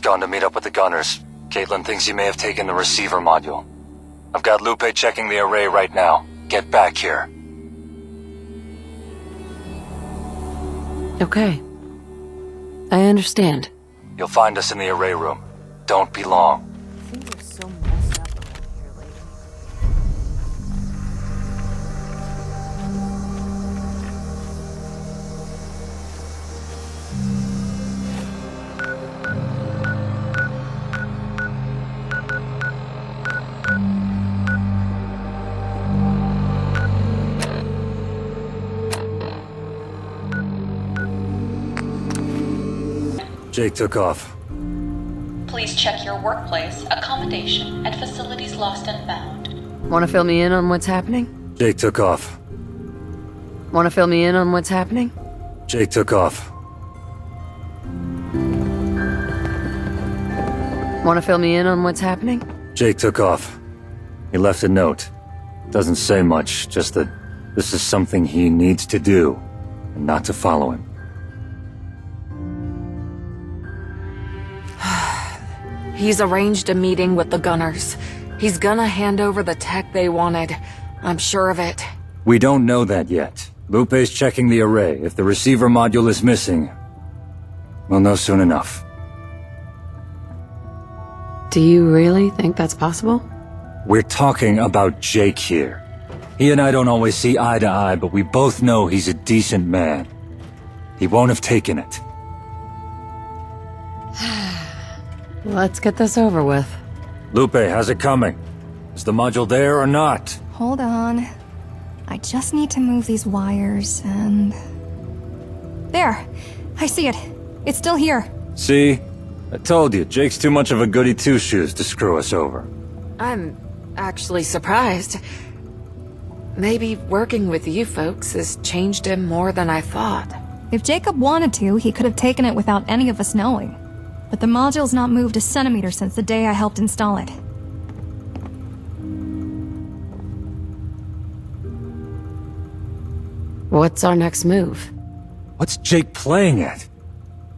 gone to meet up with the gunners. Caitlin thinks he may have taken the receiver module. I've got Lupe checking the array right now. Get back here. Okay. I understand. You'll find us in the array room. Don't be long. Things are so messed up around here lately. Jake took off. Please check your workplace, accommodation, and facilities lost and found. Want to fill me in on what's happening? Jake took off. Want to fill me in on what's happening? Jake took off. Want to fill me in on what's happening? Jake took off. He left a note. Doesn't say much, just that this is something he needs to do, and not to follow him. He's arranged a meeting with the gunners. He's gonna hand over the tech they wanted. I'm sure of it. We don't know that yet. Lupe's checking the array. If the receiver module is missing, we'll know soon enough. Do you really think that's possible? We're talking about Jake here. He and I don't always see eye to eye, but we both know he's a decent man. He won't have taken it. Let's get this over with. Lupe, how's it coming? Is the module there or not? Hold on. I just need to move these wires and... There! I see it. It's still here. See? I told you, Jake's too much of a goody two-shoes to screw us over. I'm actually surprised. Maybe working with you folks has changed him more than I thought. If Jacob wanted to, he could have taken it without any of us knowing. But the module's not moved a centimeter since the day I helped install it. What's our next move? What's Jake playing at?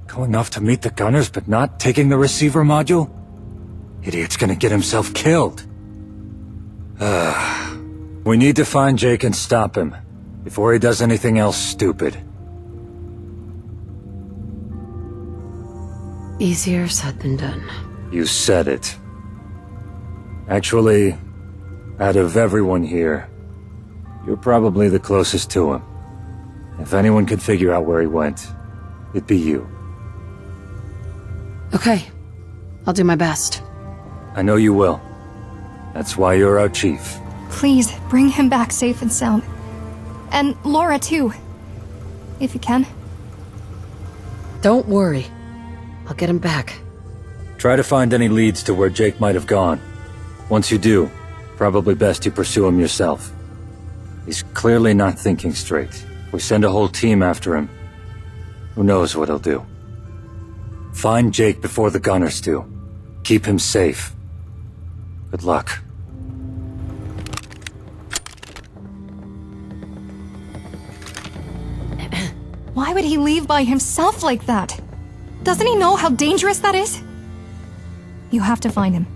Going off to meet the gunners but not taking the receiver module? Idiot's gonna get himself killed. We need to find Jake and stop him before he does anything else stupid. Easier said than done. You said it. Actually, out of everyone here, you're probably the closest to him. If anyone could figure out where he went, it'd be you. Okay. I'll do my best. I know you will. That's why you're our chief. Please, bring him back safe and sound. And Laura, too. If you can. Don't worry. I'll get him back. Try to find any leads to where Jake might have gone. Once you do, probably best you pursue him yourself. He's clearly not thinking straight. We send a whole team after him. Who knows what he'll do. Find Jake before the gunners do. Keep him safe. Good luck. Why would he leave by himself like that? Doesn't he know how dangerous that is? You have to find him.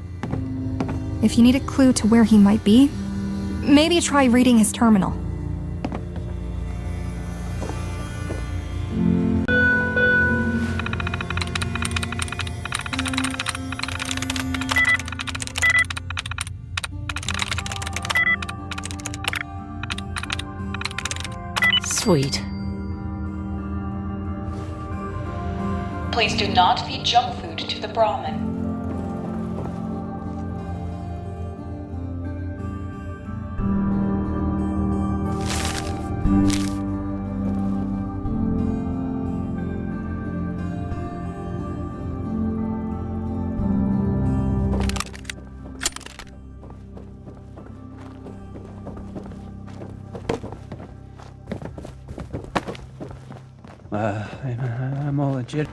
If you need a clue to where he might be, maybe try reading his terminal. Sweet. Please do not feed junk food to the Brahmin. I'm all legit.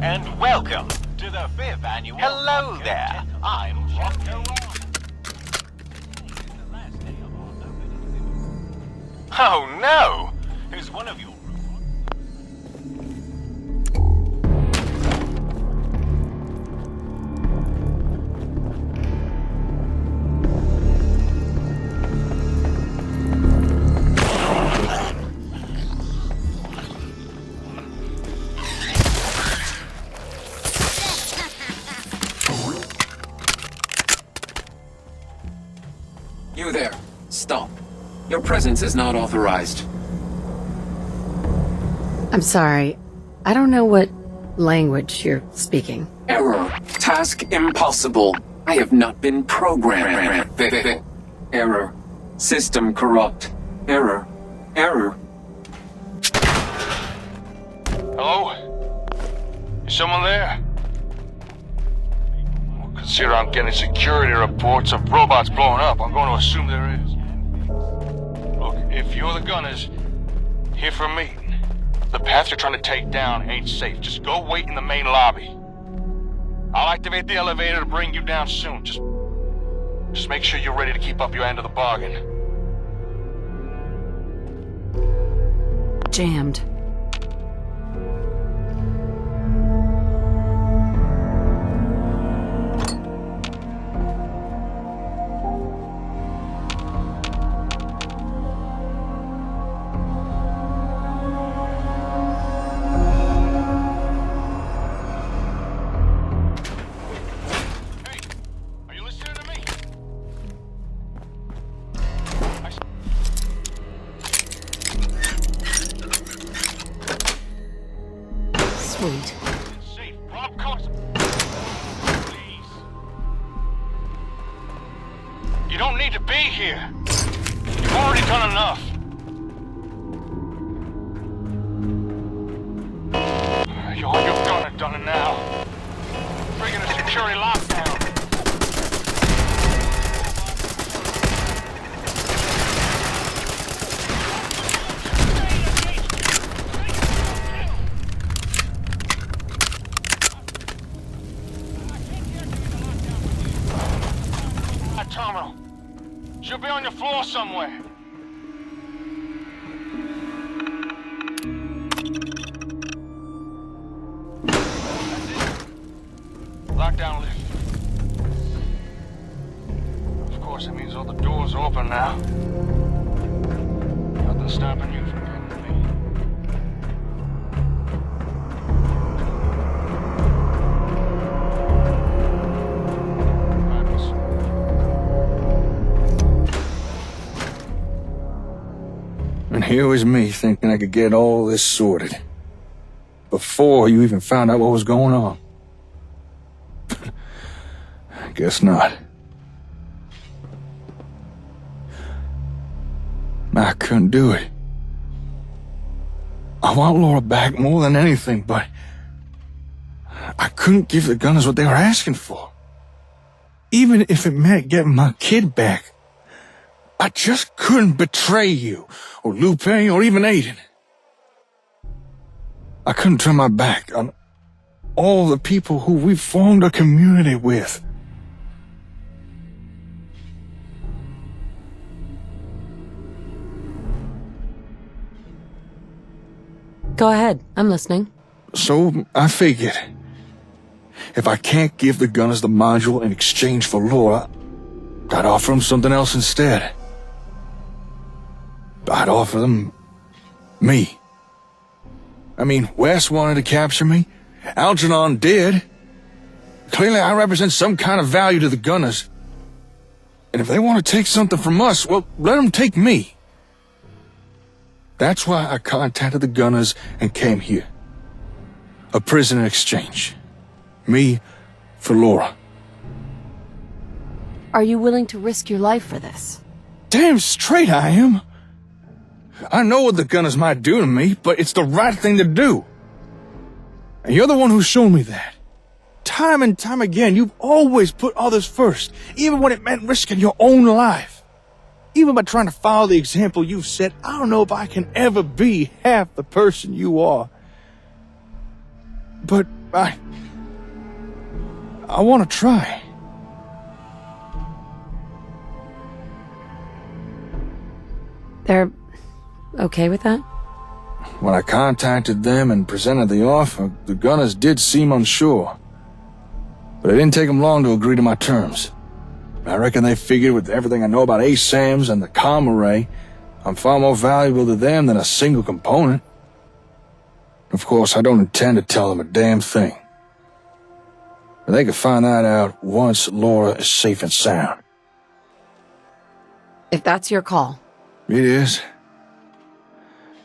and welcome to the 5th annual... Hello there, I'm RobCo. Oh no! Is one of your... You there. Stop. Your presence is not authorized. I'm sorry. I don't know what language you're speaking. Error. Task impossible. I have not been programmed. Error. System corrupt. Error. Error. Hello? Is someone there? Well, consider I'm getting security reports of robots blowing up. I'm going to assume there is. Look, if you're the gunners, here for a meeting. The path you're trying to take down ain't safe. Just go wait in the main lobby. I'll activate the elevator to bring you down soon. Just make sure you're ready to keep up your end of the bargain. Jammed. Sweet. Safe. RobCo. Please. You don't need to be here. You've already done enough. You're gonna done it now. Bringing a security lockdown. Terminal. Should be on your floor somewhere. Lockdown lift. Of course, it means all the doors are open now. Nothing stopping you from getting to me. And here was me thinking I could get all this sorted. Before you even found out what was going on. Guess not. I couldn't do it. I want Laura back more than anything, but I couldn't give the gunners what they were asking for. Even if it meant getting my kid back. I just couldn't betray you, or Lupe, or even Aiden. I couldn't turn my back on all the people who we formed a community with. Go ahead. I'm listening. So I figured, if I can't give the gunners the module in exchange for Laura, I'd offer them something else instead. I'd offer them me. I mean, Wes wanted to capture me. Algernon did. Clearly I represent some kind of value to the gunners. And if they want to take something from us, well, let them take me. That's why I contacted the gunners and came here. A prisoner exchange. Me for Laura. Are you willing to risk your life for this? Damn straight I am. I know what the gunners might do to me, but it's the right thing to do. And you're the one who's shown me that. Time and time again, you've always put others first, even when it meant risking your own life. Even by trying to follow the example you've set, I don't know if I can ever be half the person you are. but I want to try. They're okay with that? When I contacted them and presented the offer, the Gunners did seem unsure. But it didn't take them long to agree to my terms. I reckon they figured with everything I know about ASAMs and the Comm Array, I'm far more valuable to them than a single component. Of course, I don't intend to tell them a damn thing. But they can find that out once Laura is safe and sound. If that's your call. It is.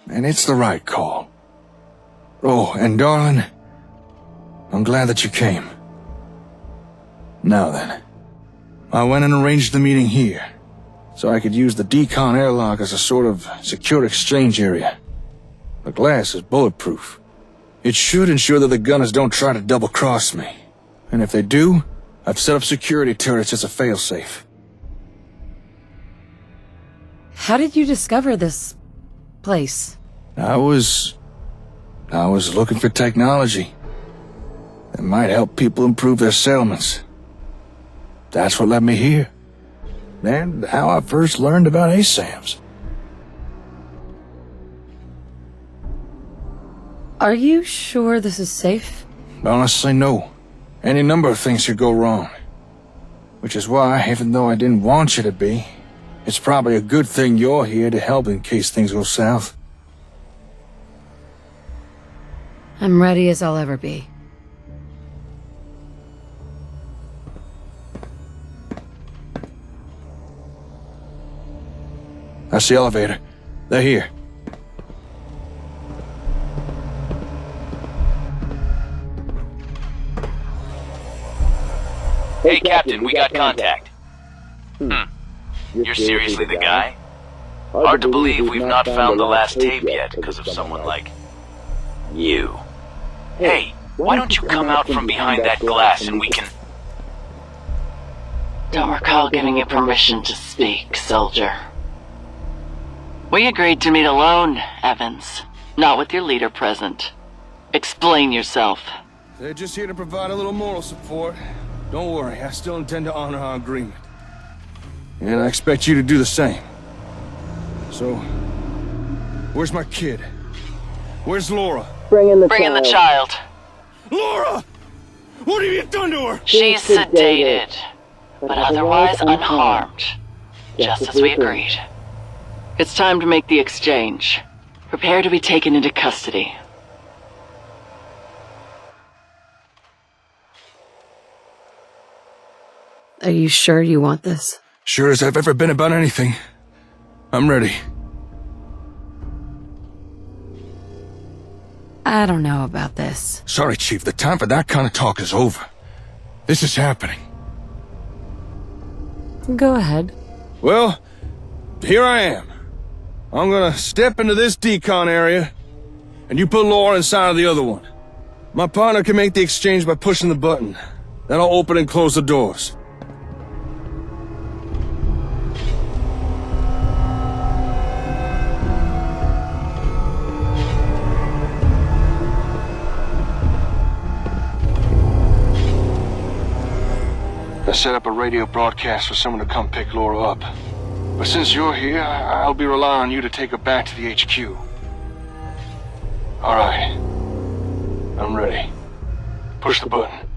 And it's the right call. Oh, and darling, I'm glad that you came. Now then, I went and arranged the meeting here, so I could use the decon airlock as a sort of secure exchange area. The glass is bulletproof. It should ensure that the Gunners don't try to double-cross me. And if they do, I've set up security turrets as a failsafe. How did you discover this place? I was looking for technology that might help people improve their settlements. That's what led me here. And how I first learned about ASAMs. Are you sure this is safe? Honestly, no. Any number of things could go wrong. Which is why, even though I didn't want you to be, it's probably a good thing you're here to help in case things go south. I'm ready as I'll ever be. That's the elevator. They're here. Hey, Captain, we got contact. You're seriously the guy? Hard to believe we've not found the last tape yet because of someone like you. Hey, why don't you come out from behind that glass and we can... Don't recall giving you permission to speak, soldier. We agreed to meet alone, Evans, not with your leader present. Explain yourself. They're just here to provide a little moral support. Don't worry, I still intend to honor our agreement. And I expect you to do the same. So, where's my kid? Where's Laura? Bring in the child. Laura! What have you done to her? She's sedated, but otherwise unharmed, just as we agreed. It's time to make the exchange. Prepare to be taken into custody. Are you sure you want this? Sure as I've ever been about anything. I'm ready. I don't know about this. Sorry, Chief, the time for that kind of talk is over. This is happening. Go ahead. Well, here I am. I'm gonna step into this decon area, and you put Laura inside of the other one. My partner can make the exchange by pushing the button. Then I'll open and close the doors. I set up a radio broadcast for someone to come pick Laura up. But since you're here, I'll be relying on you to take her back to the HQ. Alright. I'm ready. Push the button.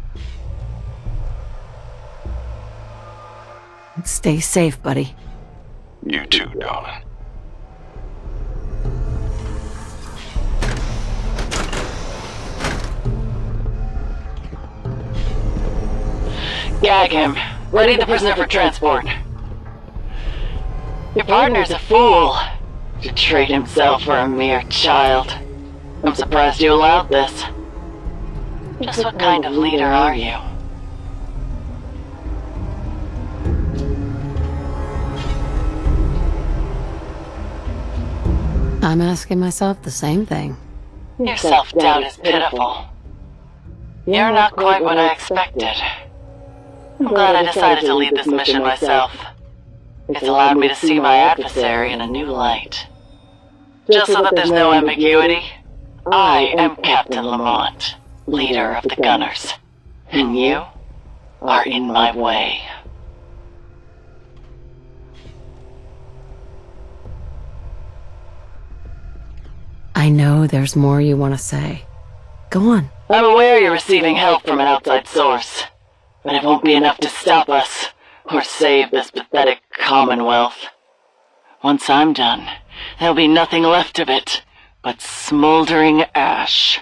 Stay safe, buddy. You too, darling. Gag him. Ready the prisoner for transport. Your partner's a fool to trade himself for a mere child. I'm surprised you allowed this. Just what kind of leader are you? I'm asking myself the same thing. Your self-doubt is pitiful. You're not quite what I expected. I'm glad I decided to lead this mission myself. It's allowed me to see my adversary in a new light. Just so that there's no ambiguity, I am Captain LaMont, leader of the Gunners. And you are in my way. I know there's more you want to say. Go on. I'm aware you're receiving help from an outside source, but it won't be enough to stop us, or save this pathetic Commonwealth. Once I'm done, there'll be nothing left of it but smoldering ash.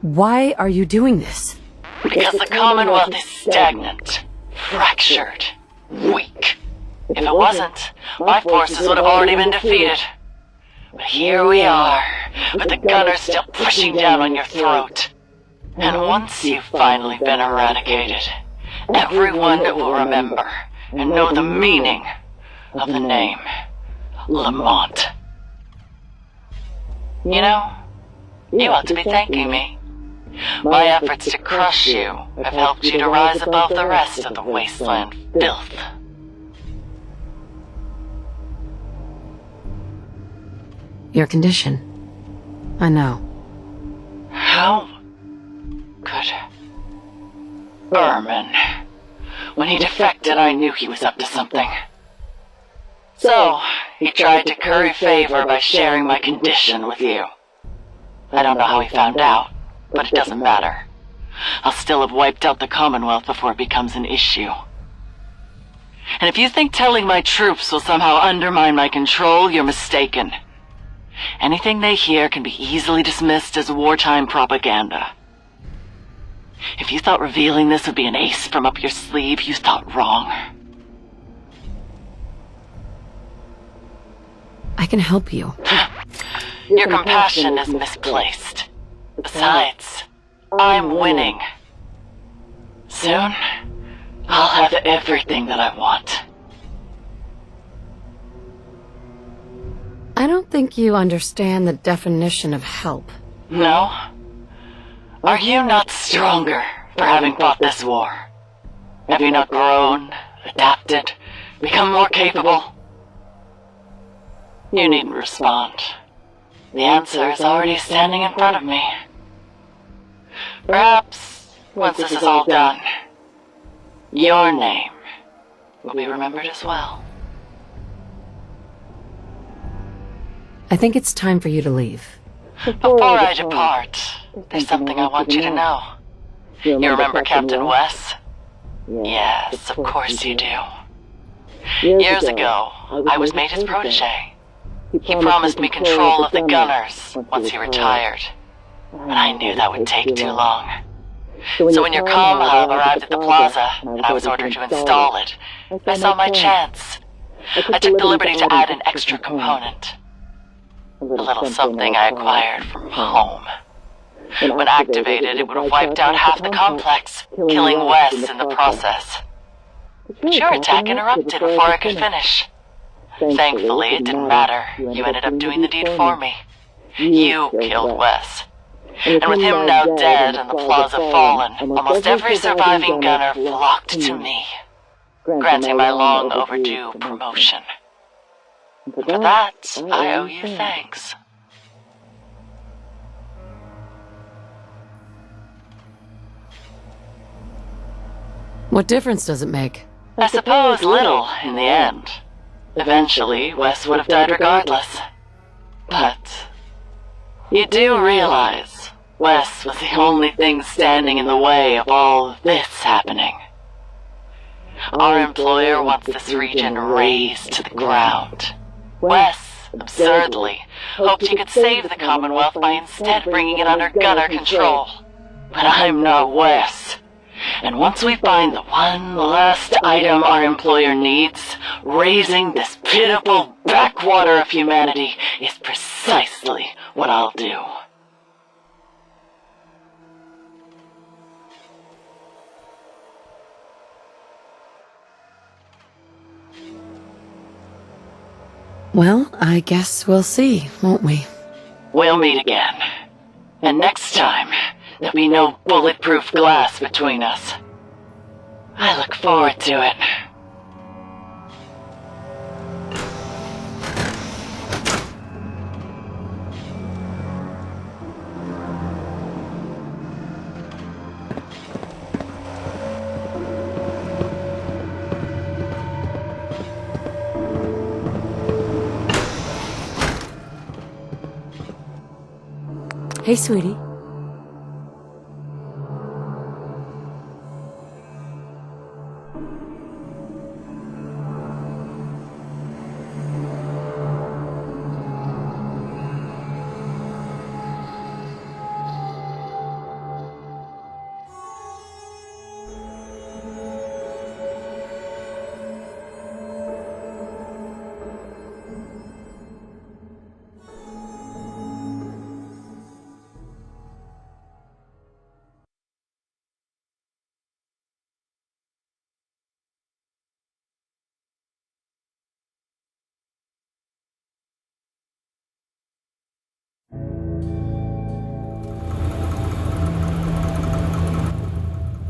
Why are you doing this? Because the Commonwealth is stagnant, fractured, weak. If it wasn't, my forces would have already been defeated. But here we are, with the Gunners still pushing down on your throat. And once you've finally been eradicated, everyone will remember and know the meaning of the name LaMont. You know, you ought to be thanking me. My efforts to crush you have helped you to rise above the rest of the wasteland filth. Your condition. I know. How could Ermin? When he defected, I knew he was up to something. So, he tried to curry favor by sharing my condition with you. I don't know how he found out, but it doesn't matter. I'll still have wiped out the Commonwealth before it becomes an issue. And if you think telling my troops will somehow undermine my control, you're mistaken. Anything they hear can be easily dismissed as wartime propaganda. If you thought revealing this would be an ace from up your sleeve, you thought wrong. I can help you. Your compassion is misplaced. Besides, I'm winning. Soon, I'll have everything that I want. I don't think you understand the definition of help. No? Are you not stronger for having fought this war? Have you not grown, adapted, become more capable? You needn't respond. The answer is already standing in front of me. Perhaps, once this is all done, your name will be remembered as well. I think it's time for you to leave. Before I depart, there's something I want you to know. You remember Captain Wes? Yes, of course you do. Years ago, I was made his protege. He promised me control of the Gunners once he retired, but I knew that would take too long. So when your comm hub arrived at the plaza, and I was ordered to install it, I saw my chance. I took the liberty to add an extra component. A little something I acquired from home. When activated, it would have wiped out half the complex, killing Wes in the process. But your attack interrupted before I could finish. Thankfully, it didn't matter. You ended up doing the deed for me. You killed Wes. And with him now dead and the plaza fallen, almost every surviving gunner flocked to me, granting my long overdue promotion. And for that, I owe you thanks. What difference does it make? I suppose little in the end. Eventually, Wes would have died regardless. But you do realize Wes was the only thing standing in the way of all of this happening. Our employer wants this region razed to the ground. Wes, absurdly, hoped he could save the Commonwealth by instead bringing it under gunner control. But I'm not Wes. And once we find the one last item our employer needs, raising this pitiful backwater of humanity is precisely what I'll do. Well, I guess we'll see, won't we? We'll meet again. And next time, there'll be no bulletproof glass between us. I look forward to it. Hey, sweetie.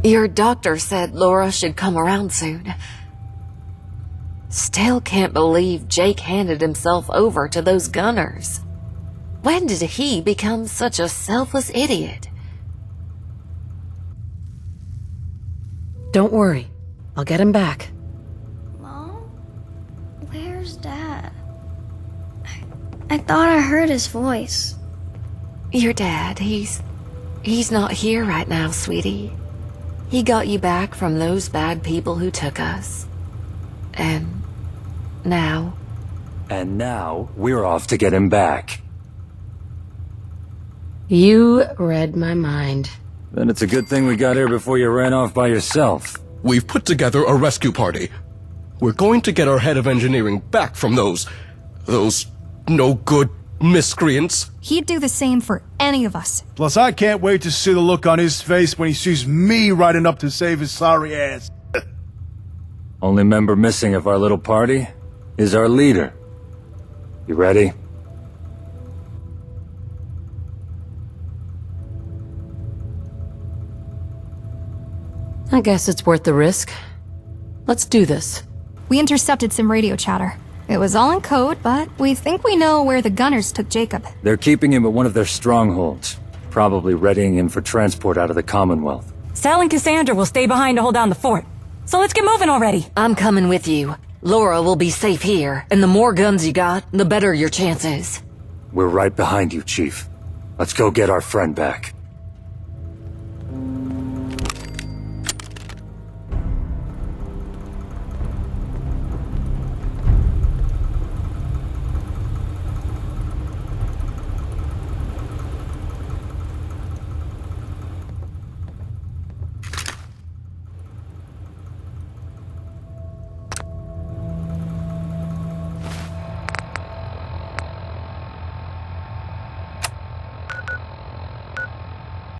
Your doctor said Laura should come around soon. Still can't believe Jake handed himself over to those gunners. When did he become such a selfless idiot? Don't worry. I'll get him back. Mom? Where's Dad? I thought I heard his voice. Your dad, he's not here right now, sweetie. He got you back from those bad people who took us. And now... And now, we're off to get him back. You read my mind. Then it's a good thing we got here before you ran off by yourself. We've put together a rescue party. We're going to get our head of engineering back from those no-good miscreants. He'd do the same for any of us. Plus, I can't wait to see the look on his face when he sees me riding up to save his sorry ass. Only member missing of our little party is our leader. You ready? I guess it's worth the risk. Let's do this. We intercepted some radio chatter. It was all in code, but we think we know where the gunners took Jacob. They're keeping him at one of their strongholds, probably readying him for transport out of the Commonwealth. Sal and Cassandra will stay behind to hold down the fort. So let's get moving already. I'm coming with you. Laura will be safe here, and the more guns you got, the better your chances. We're right behind you, Chief. Let's go get our friend back.